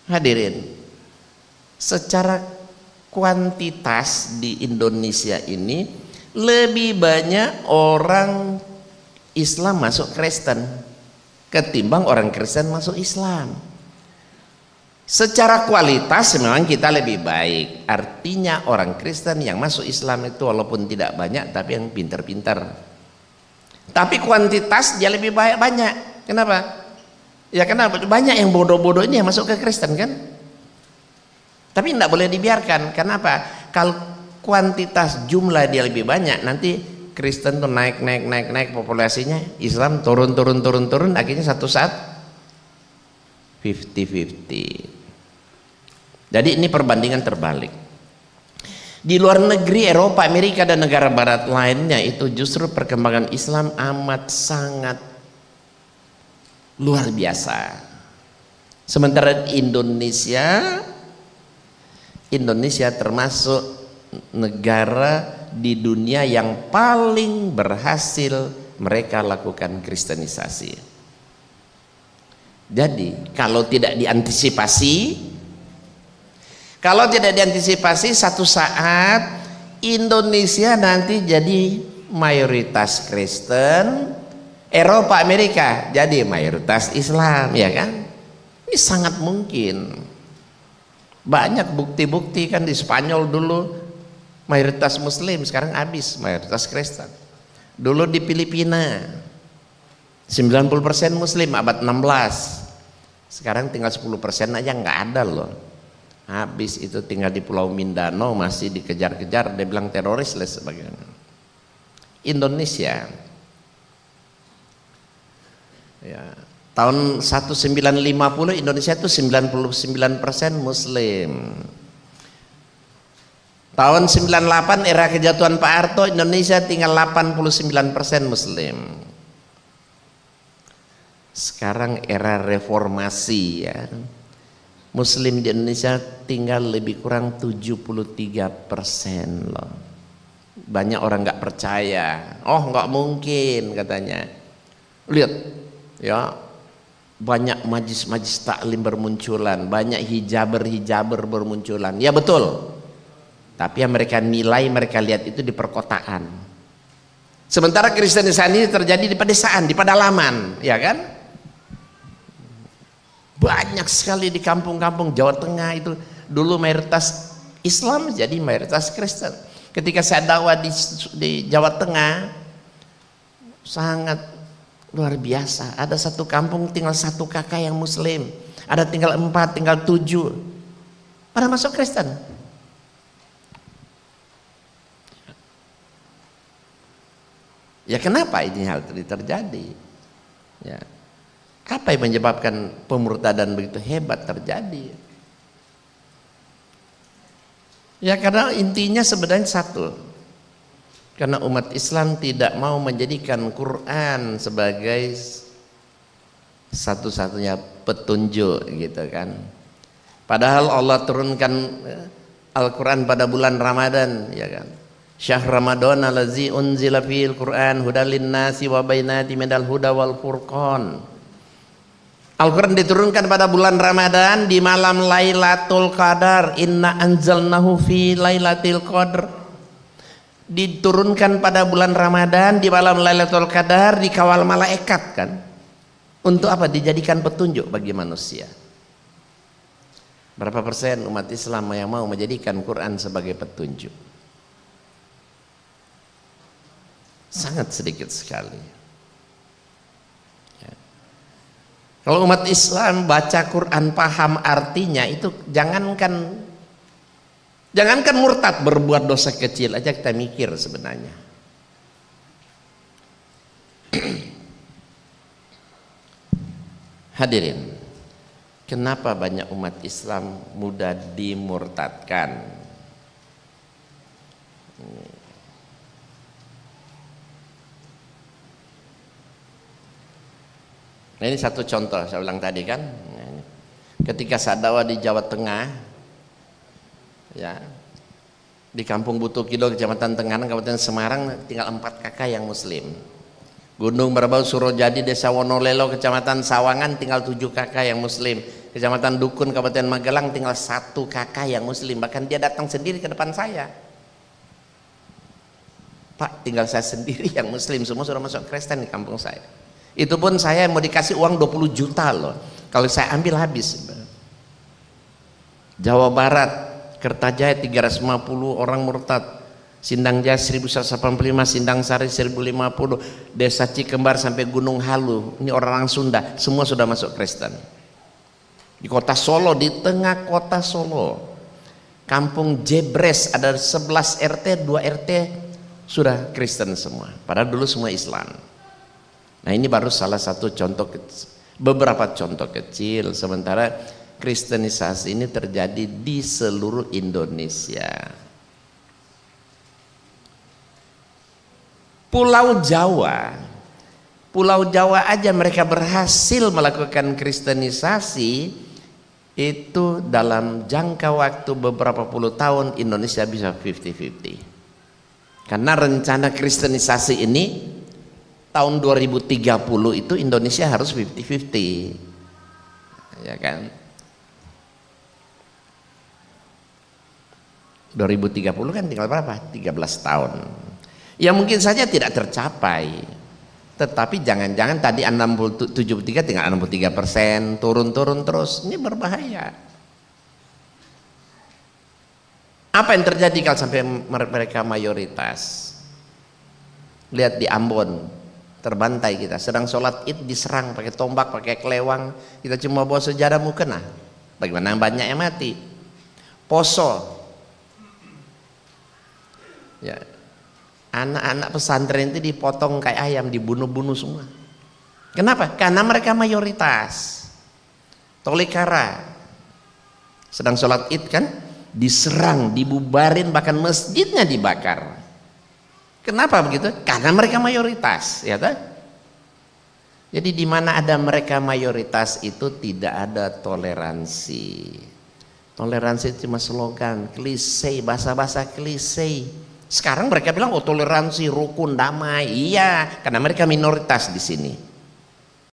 Hadirin, secara kuantitas di Indonesia ini lebih banyak orang Islam masuk Kristen ketimbang orang Kristen masuk Islam. Secara kualitas memang kita lebih baik, artinya orang Kristen yang masuk Islam itu walaupun tidak banyak tapi yang pintar-pintar, tapi kuantitas dia lebih banyak. Kenapa? Ya kenapa? Banyak yang bodoh-bodoh ini yang masuk ke Kristen kan, tapi tidak boleh dibiarkan. Kenapa? Kalau kuantitas jumlah dia lebih banyak, nanti Kristen tuh naik populasinya, Islam turun, akhirnya satu saat 50-50. Jadi ini perbandingan terbalik. Di luar negeri, Eropa, Amerika dan negara barat lainnya itu justru perkembangan Islam amat sangat luar biasa. Sementara Indonesia termasuk negara di dunia yang paling berhasil mereka lakukan kristenisasi. Jadi kalau tidak diantisipasi, satu saat Indonesia nanti jadi mayoritas Kristen, Eropa, Amerika jadi mayoritas Islam, ya kan? Ini sangat mungkin. Banyak bukti-bukti kan, di Spanyol dulu mayoritas Muslim, sekarang habis mayoritas Kristen. Dulu di Filipina 90% Muslim abad 16, sekarang tinggal 10% aja nggak ada loh. Habis itu tinggal di Pulau Mindanao masih dikejar-kejar, dia bilang teroris lah sebagainya. Indonesia ya, tahun 1950 Indonesia itu 99% Muslim. Tahun 98 era kejatuhan Pak Harto, Indonesia tinggal 89% Muslim. Sekarang era reformasi ya, Muslim di Indonesia tinggal lebih kurang 73% loh. Banyak orang nggak percaya, oh nggak mungkin katanya. Lihat ya, banyak majlis-majlis taklim bermunculan, banyak hijaber bermunculan. Ya betul, tapi yang mereka nilai, mereka lihat itu di perkotaan. Sementara kristenisasi ini terjadi di pedesaan, di pedalaman, ya kan? Banyak sekali di kampung-kampung Jawa Tengah itu dulu mayoritas Islam jadi mayoritas Kristen. Ketika saya dakwah di Jawa Tengah sangat luar biasa. Ada satu kampung tinggal satu kakak yang Muslim, ada tinggal 4, tinggal 7, pada masuk Kristen. Ya kenapa ini hal terjadi? Ya. Apa yang menyebabkan pemurtadan begitu hebat terjadi? Ya karena intinya sebenarnya satu, karena umat Islam tidak mau menjadikan Quran sebagai satu-satunya petunjuk gitu kan. Padahal Allah turunkan Al-Quran pada bulan Ramadan, ya kan. Syahr Ramadan allazi unzila fihil Quran hudal linnasi wa bainati minal huda wal furqan. Al-Quran diturunkan pada bulan Ramadan di malam Lailatul Qadar. Inna anzalnahu fi Lailatul Qadar. Diturunkan pada bulan Ramadan di malam Lailatul Qadar, dikawal malaikat kan. Untuk apa? Dijadikan petunjuk bagi manusia. Berapa persen umat Islam yang mau menjadikan Quran sebagai petunjuk? Sangat sedikit sekali. Kalau umat Islam baca Quran paham artinya, itu jangankan murtad, berbuat dosa kecil aja kita mikir sebenarnya. Hadirin, kenapa banyak umat Islam mudah dimurtadkan? Nah ini satu contoh saya ulang tadi kan, ketika saya dakwah di Jawa Tengah, ya di Kampung Butukido, Kecamatan Tenganan, Kabupaten Semarang, tinggal 4 kakak yang Muslim. Gunung Merbau, Surojadi, Desa Wonolelo, Kecamatan Sawangan, tinggal 7 kakak yang Muslim. Kecamatan Dukun, Kabupaten Magelang, tinggal satu kakak yang muslim, bahkan dia datang sendiri ke depan saya. Pak, tinggal saya sendiri yang muslim, semua sudah masuk Kristen di kampung saya. Itu pun saya mau dikasih uang 20 juta loh, kalau saya ambil habis. Jawa Barat, Kertajaya 350 orang murtad, Sindang Jaya 1185, Sindang Sari 1050, Desa Cikembar sampai Gunung Halu, ini orang Sunda, semua sudah masuk Kristen. Di kota Solo, di tengah kota Solo, kampung Jebres ada 11 RT, 2 RT sudah Kristen semua, padahal dulu semua Islam. Nah ini baru salah satu contoh, beberapa contoh kecil, sementara kristenisasi ini terjadi di seluruh Indonesia. Pulau Jawa aja mereka berhasil melakukan kristenisasi itu dalam jangka waktu beberapa puluh tahun. Indonesia bisa 50-50. Karena rencana kristenisasi ini tahun 2030 itu Indonesia harus 50-50, ya kan? 2030 kan tinggal berapa? 13 tahun. Ya mungkin saja tidak tercapai, tetapi jangan-jangan tadi 73 tinggal 63%, turun-turun terus, ini berbahaya. Apa yang terjadi kalau sampai mereka mayoritas? Lihat di Ambon, terbantai kita, sedang sholat id diserang pakai tombak, pakai kelewang, kita cuma bawa sejadah mukena. Bagaimana banyak yang mati? Poso, ya, anak-anak pesantren itu dipotong kayak ayam, dibunuh-bunuh semua. Kenapa? Karena mereka mayoritas. Tolikara, sedang sholat id kan, diserang, dibubarin, bahkan masjidnya dibakar. Kenapa begitu? Karena mereka mayoritas, ya kan? Jadi di mana ada mereka mayoritas itu tidak ada toleransi. Toleransi cuma slogan, klise, bahasa-bahasa klise. Sekarang mereka bilang oh toleransi, rukun, damai. Iya, karena mereka minoritas di sini.